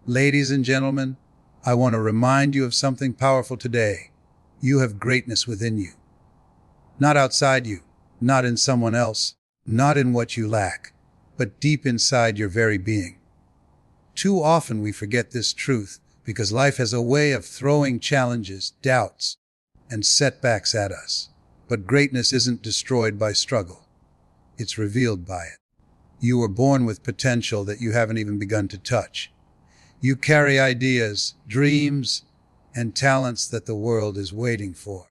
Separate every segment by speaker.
Speaker 1: Ladies and gentlemen, I want to remind you of something powerful today. You have greatness within you. Not outside you, not in someone else, not in what you lack, but deep inside your very being. Too often we forget this truth because life has a way of throwing challenges, doubts, and setbacks at us. But greatness isn't destroyed by struggle. It's revealed by it. You were born with potential that you haven't even begun to touch. You carry ideas, dreams, and talents that the world is waiting for.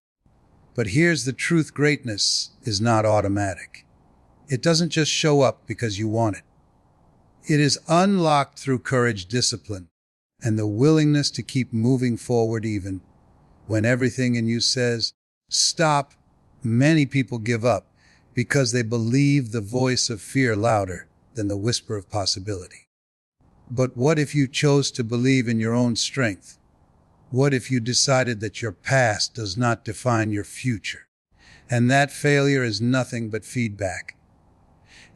Speaker 1: But here's the truth: greatness is not automatic. It doesn't just show up because you want it. It is unlocked through courage, discipline, and the willingness to keep moving forward even when everything in you says, stop. Many people give up because they believe the voice of fear louder than the whisper of possibility. But what if you chose to believe in your own strength? What if you decided that your past does not define your future, and that failure is nothing but feedback?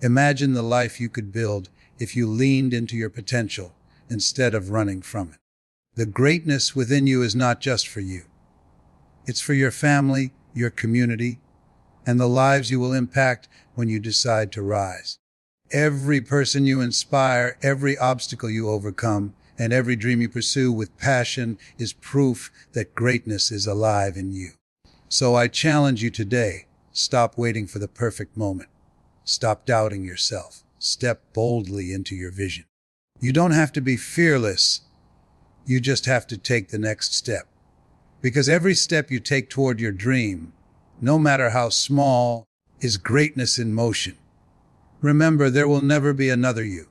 Speaker 1: Imagine the life you could build if you leaned into your potential instead of running from it. The greatness within you is not just for you. It's for your family, your community, and the lives you will impact when you decide to rise. Every person you inspire, every obstacle you overcome, and every dream you pursue with passion is proof that greatness is alive in you. So I challenge you today, stop waiting for the perfect moment. Stop doubting yourself. Step boldly into your vision. You don't have to be fearless. You just have to take the next step. Because every step you take toward your dream, no matter how small, is greatness in motion. Remember, there will never be another you.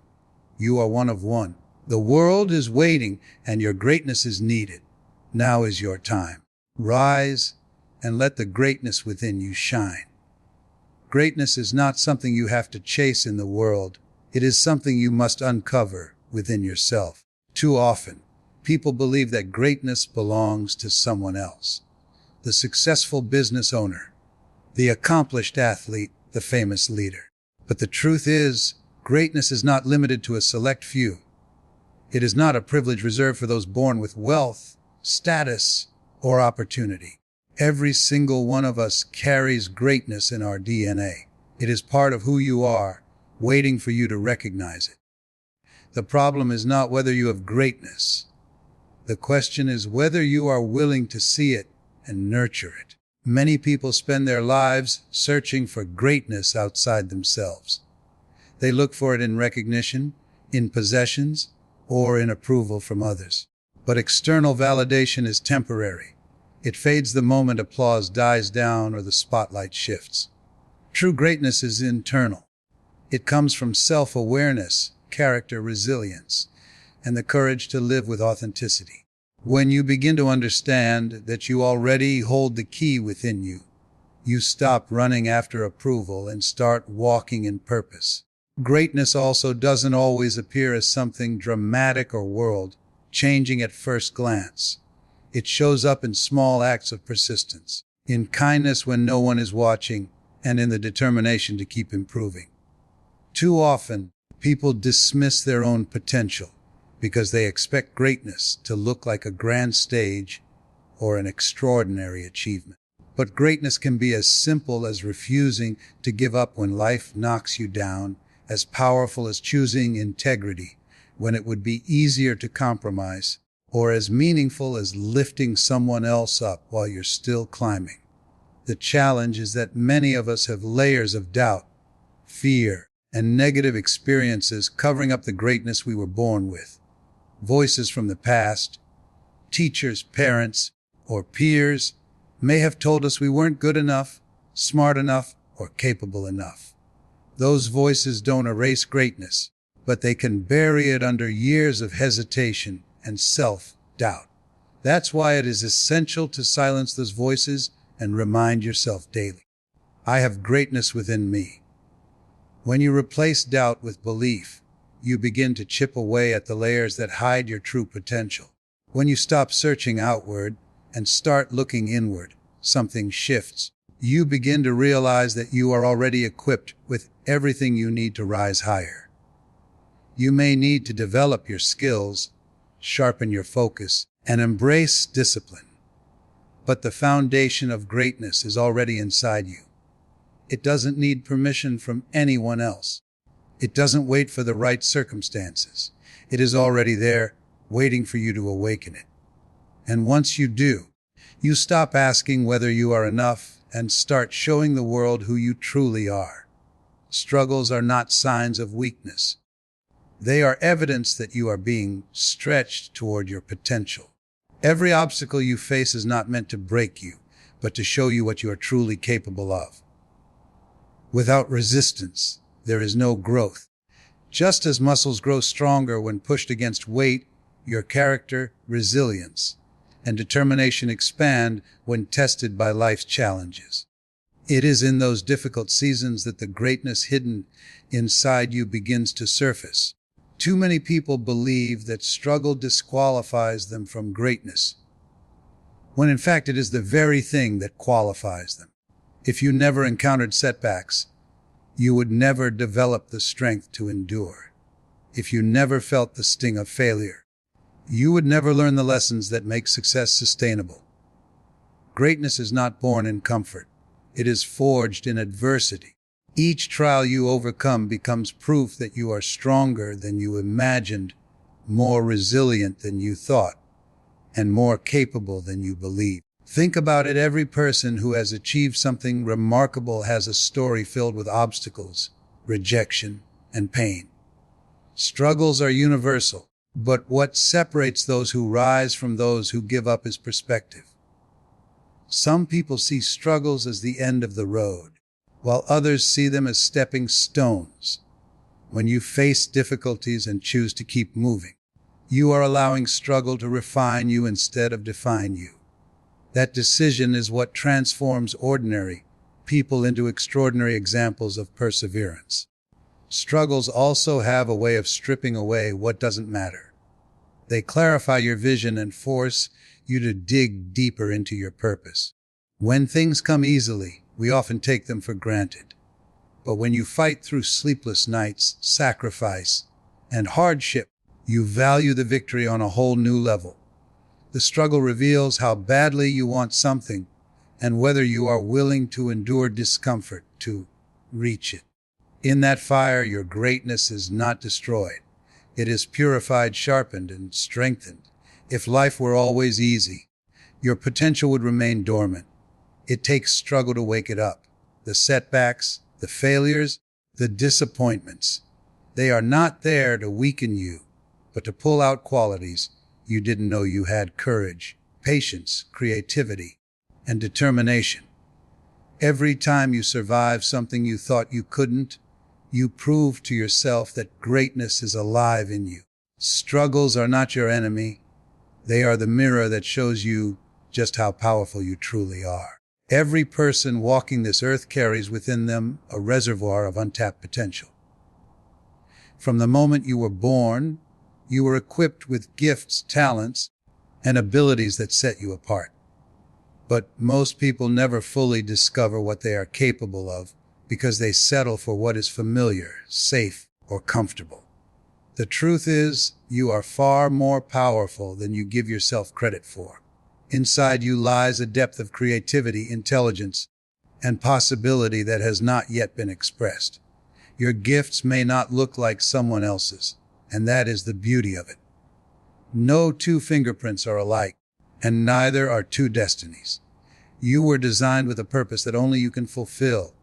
Speaker 1: You are one of one. The world is waiting, and your greatness is needed. Now is your time. Rise and let the greatness within you shine. Greatness is not something you have to chase in the world. It is something you must uncover within yourself. Too often, people believe that greatness belongs to someone else. The successful business owner, the accomplished athlete, the famous leader. But the truth is, greatness is not limited to a select few. It is not a privilege reserved for those born with wealth, status, or opportunity. Every single one of us carries greatness in our DNA. It is part of who you are, waiting for you to recognize it. The problem is not whether you have greatness. The question is whether you are willing to see it and nurture it. Many people spend their lives searching for greatness outside themselves. They look for it in recognition, in possessions, or in approval from others. But external validation is temporary. It fades the moment applause dies down or the spotlight shifts. True greatness is internal. It comes from self-awareness, character, resilience, and the courage to live with authenticity. When you begin to understand that you already hold the key within you, you stop running after approval and start walking in purpose. Greatness also doesn't always appear as something dramatic or world-changing at first glance. It shows up in small acts of persistence, in kindness when no one is watching, and in the determination to keep improving. Too often, people dismiss their own potential because they expect greatness to look like a grand stage or an extraordinary achievement. But greatness can be as simple as refusing to give up when life knocks you down, as powerful as choosing integrity when it would be easier to compromise, or as meaningful as lifting someone else up while you're still climbing. The challenge is that many of us have layers of doubt, fear, and negative experiences covering up the greatness we were born with. Voices from the past, teachers, parents, or peers may have told us we weren't good enough, smart enough, or capable enough. Those voices don't erase greatness, but they can bury it under years of hesitation and self-doubt. That's why it is essential to silence those voices and remind yourself daily, I have greatness within me. When you replace doubt with belief, you begin to chip away at the layers that hide your true potential. When you stop searching outward and start looking inward, something shifts. You begin to realize that you are already equipped with everything you need to rise higher. You may need to develop your skills, sharpen your focus, and embrace discipline. But the foundation of greatness is already inside you. It doesn't need permission from anyone else. It doesn't wait for the right circumstances. It is already there, waiting for you to awaken it. And once you do, you stop asking whether you are enough and start showing the world who you truly are. Struggles are not signs of weakness. They are evidence that you are being stretched toward your potential. Every obstacle you face is not meant to break you, but to show you what you are truly capable of. Without resistance, there is no growth. Just as muscles grow stronger when pushed against weight, your character, resilience, and determination expand when tested by life's challenges. It is in those difficult seasons that the greatness hidden inside you begins to surface. Too many people believe that struggle disqualifies them from greatness, when in fact it is the very thing that qualifies them. If you never encountered setbacks, you would never develop the strength to endure. If you never felt the sting of failure, you would never learn the lessons that make success sustainable. Greatness is not born in comfort. It is forged in adversity. Each trial you overcome becomes proof that you are stronger than you imagined, more resilient than you thought, and more capable than you believed. Think about it. Every person who has achieved something remarkable has a story filled with obstacles, rejection, and pain. Struggles are universal, but what separates those who rise from those who give up is perspective. Some people see struggles as the end of the road, while others see them as stepping stones. When you face difficulties and choose to keep moving, you are allowing struggle to refine you instead of define you. That decision is what transforms ordinary people into extraordinary examples of perseverance. Struggles also have a way of stripping away what doesn't matter. They clarify your vision and force you to dig deeper into your purpose. When things come easily, we often take them for granted. But when you fight through sleepless nights, sacrifice, and hardship, you value the victory on a whole new level. The struggle reveals how badly you want something and whether you are willing to endure discomfort to reach it. In that fire, your greatness is not destroyed. It is purified, sharpened, and strengthened. If life were always easy, your potential would remain dormant. It takes struggle to wake it up. The setbacks, the failures, the disappointments, they are not there to weaken you, but to pull out qualities you didn't know you had: courage, patience, creativity, and determination. Every time you survive something you thought you couldn't, you prove to yourself that greatness is alive in you. Struggles are not your enemy. They are the mirror that shows you just how powerful you truly are. Every person walking this earth carries within them a reservoir of untapped potential. From the moment you were born, you were equipped with gifts, talents, and abilities that set you apart. But most people never fully discover what they are capable of because they settle for what is familiar, safe, or comfortable. The truth is, you are far more powerful than you give yourself credit for. Inside you lies a depth of creativity, intelligence, and possibility that has not yet been expressed. Your gifts may not look like someone else's, and that is the beauty of it. No two fingerprints are alike, and neither are two destinies. You were designed with a purpose that only you can fulfill.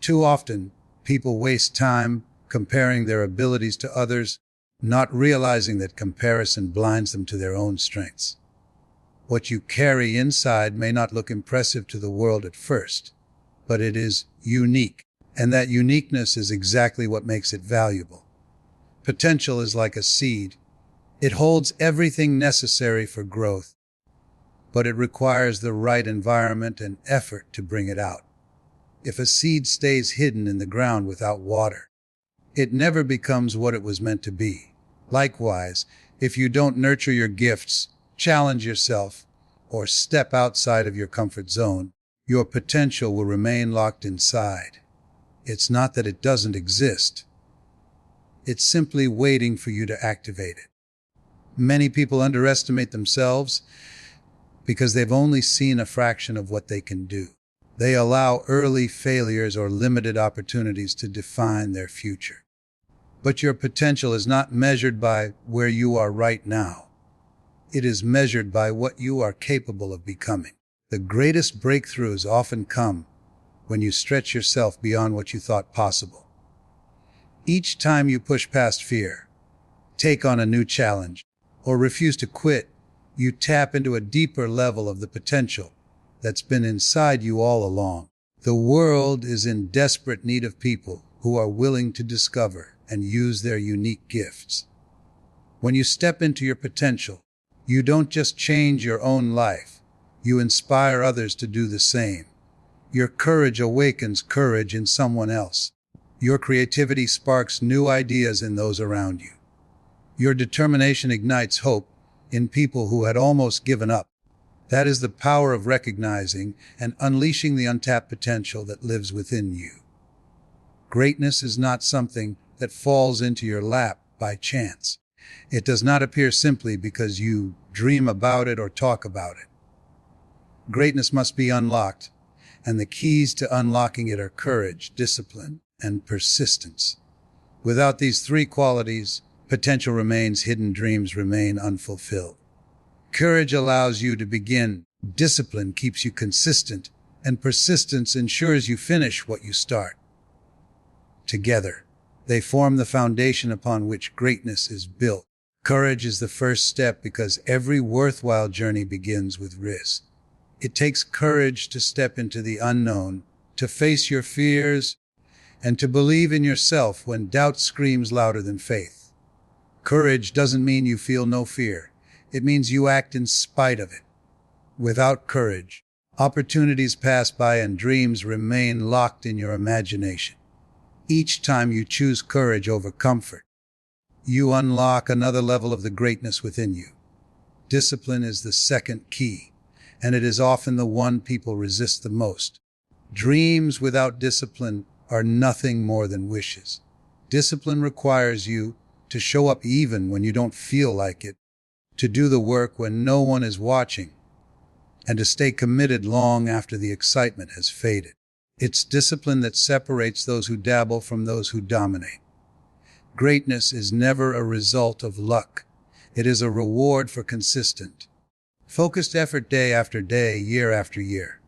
Speaker 1: Too often, people waste time comparing their abilities to others, not realizing that comparison blinds them to their own strengths. What you carry inside may not look impressive to the world at first, but it is unique, and that uniqueness is exactly what makes it valuable. Potential is like a seed. It holds everything necessary for growth, but it requires the right environment and effort to bring it out. If a seed stays hidden in the ground without water, it never becomes what it was meant to be. Likewise, if you don't nurture your gifts, challenge yourself, or step outside of your comfort zone, your potential will remain locked inside. It's not that it doesn't exist. It's simply waiting for you to activate it. Many people underestimate themselves because they've only seen a fraction of what they can do. They allow early failures or limited opportunities to define their future. But your potential is not measured by where you are right now. It is measured by what you are capable of becoming. The greatest breakthroughs often come when you stretch yourself beyond what you thought possible. Each time you push past fear, take on a new challenge, or refuse to quit, you tap into a deeper level of the potential that's been inside you all along. The world is in desperate need of people who are willing to discover and use their unique gifts. When you step into your potential, you don't just change your own life, you inspire others to do the same. Your courage awakens courage in someone else. Your creativity sparks new ideas in those around you. Your determination ignites hope in people who had almost given up. That is the power of recognizing and unleashing the untapped potential that lives within you. Greatness is not something that falls into your lap by chance. It does not appear simply because you dream about it or talk about it. Greatness must be unlocked, and the keys to unlocking it are courage, discipline, and persistence. Without these three qualities, potential remains hidden, dreams remain unfulfilled. Courage allows you to begin, discipline keeps you consistent, and persistence ensures you finish what you start. Together, they form the foundation upon which greatness is built. Courage is the first step because every worthwhile journey begins with risk. It takes courage to step into the unknown, to face your fears, and to believe in yourself when doubt screams louder than faith. Courage doesn't mean you feel no fear. It means you act in spite of it. Without courage, opportunities pass by and dreams remain locked in your imagination. Each time you choose courage over comfort, you unlock another level of the greatness within you. Discipline is the second key, and it is often the one people resist the most. Dreams without discipline are nothing more than wishes. Discipline requires you to show up even when you don't feel like it, to do the work when no one is watching, and to stay committed long after the excitement has faded. It's discipline that separates those who dabble from those who dominate. Greatness is never a result of luck. It is a reward for consistent, focused effort day after day, year after year.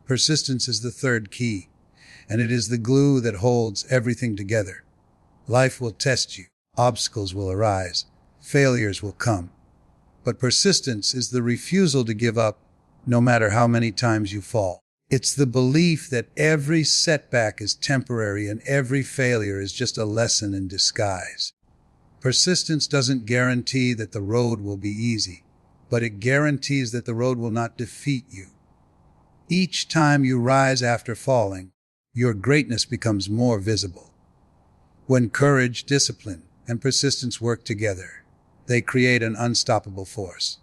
Speaker 1: Persistence is the third key, and it is the glue that holds everything together. Life will test you. Obstacles will arise. Failures will come. But persistence is the refusal to give up, no matter how many times you fall. It's the belief that every setback is temporary and every failure is just a lesson in disguise. Persistence doesn't guarantee that the road will be easy, but it guarantees that the road will not defeat you. Each time you rise after falling, your greatness becomes more visible. When courage, discipline, and persistence work together, they create an unstoppable force.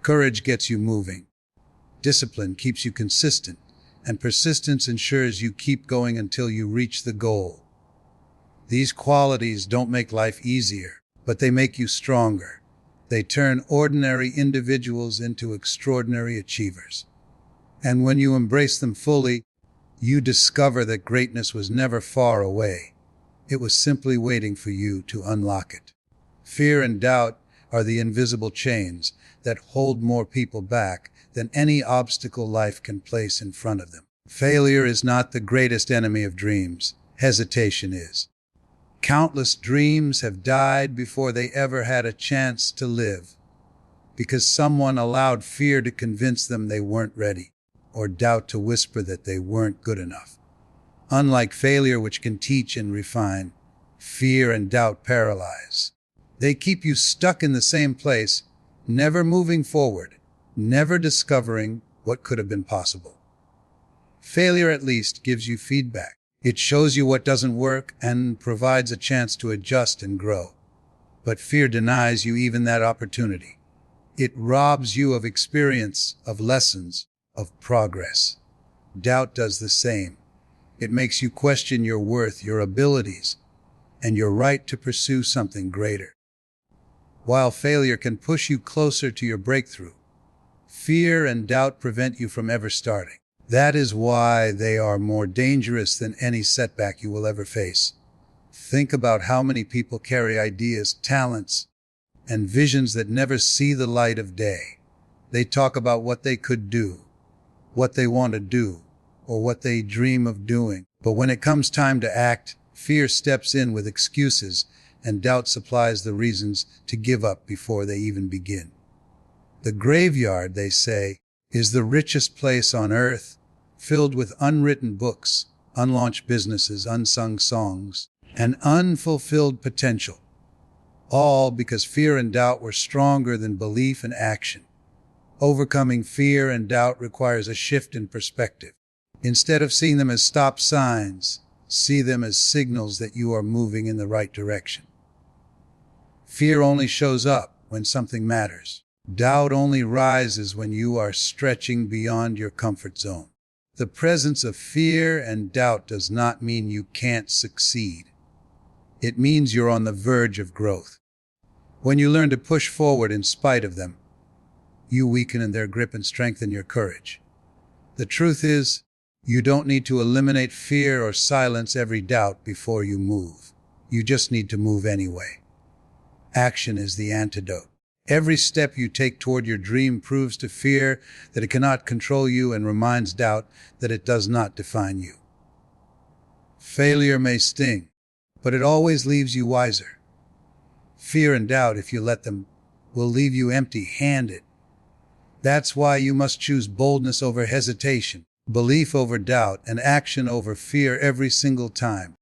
Speaker 1: Courage gets you moving. Discipline keeps you consistent, and persistence ensures you keep going until you reach the goal. These qualities don't make life easier, but they make you stronger. They turn ordinary individuals into extraordinary achievers. And when you embrace them fully, you discover that greatness was never far away. It was simply waiting for you to unlock it. Fear and doubt are the invisible chains that hold more people back than any obstacle life can place in front of them. Failure is not the greatest enemy of dreams. Hesitation is. Countless dreams have died before they ever had a chance to live, because someone allowed fear to convince them they weren't ready, or doubt to whisper that they weren't good enough. Unlike failure, which can teach and refine, fear and doubt paralyze. They keep you stuck in the same place, never moving forward, never discovering what could have been possible. Failure at least gives you feedback. It shows you what doesn't work and provides a chance to adjust and grow. But fear denies you even that opportunity. It robs you of experience, of lessons, of progress. Doubt does the same. It makes you question your worth, your abilities, and your right to pursue something greater. While failure can push you closer to your breakthrough, fear and doubt prevent you from ever starting. That is why they are more dangerous than any setback you will ever face. Think about how many people carry ideas, talents, and visions that never see the light of day. They talk about what they could do, what they want to do, or what they dream of doing. But when it comes time to act, fear steps in with excuses, and doubt supplies the reasons to give up before they even begin. The graveyard, they say, is the richest place on earth, filled with unwritten books, unlaunched businesses, unsung songs, and unfulfilled potential. All because fear and doubt were stronger than belief and action. Overcoming fear and doubt requires a shift in perspective. Instead of seeing them as stop signs, see them as signals that you are moving in the right direction. Fear only shows up when something matters. Doubt only rises when you are stretching beyond your comfort zone. The presence of fear and doubt does not mean you can't succeed. It means you're on the verge of growth. When you learn to push forward in spite of them, you weaken in their grip and strengthen your courage. The truth is, you don't need to eliminate fear or silence every doubt before you move. You just need to move anyway. Action is the antidote. Every step you take toward your dream proves to fear that it cannot control you and reminds doubt that it does not define you. Failure may sting, but it always leaves you wiser. Fear and doubt, if you let them, will leave you empty-handed. That's why you must choose boldness over hesitation, belief over doubt, and action over fear every single time.